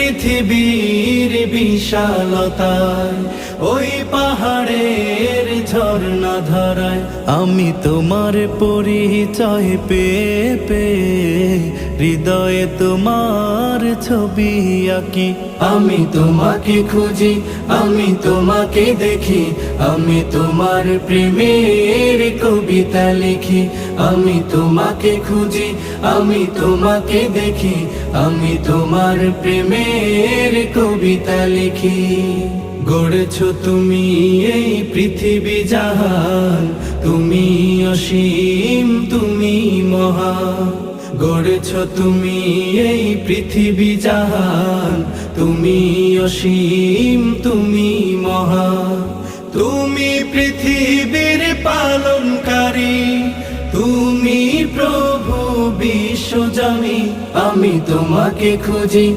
পৃথিবীর বিশালতায়, ওই পাহাড়ের ঝর্ণা ধারায় আমি তোমার পরিচয় পেয়ে পেয়ে হৃদয়ে তোমার ছবি আঁকি। আমি তোমাকে খুঁজি, আমি তোমাকে দেখি, আমি তোমার প্রেমের কবিতা লিখি। আমি তোমাকে খুঁজি, আমি তোমাকে দেখি, আমি তোমার প্রেমের কবিতা লিখি। গড়েছো তুমি এই পৃথিবী জাহান, তুমি অসীম, তুমি মহান। গড়েছো তুমি এই পৃথিবী জাহান, তুমি অসীম, তুমি মহান। তুমি পৃথিবীর পালনকারী, তুমি প্রভু বিশ্বজামি। আমি তোমাকে খুঁজি।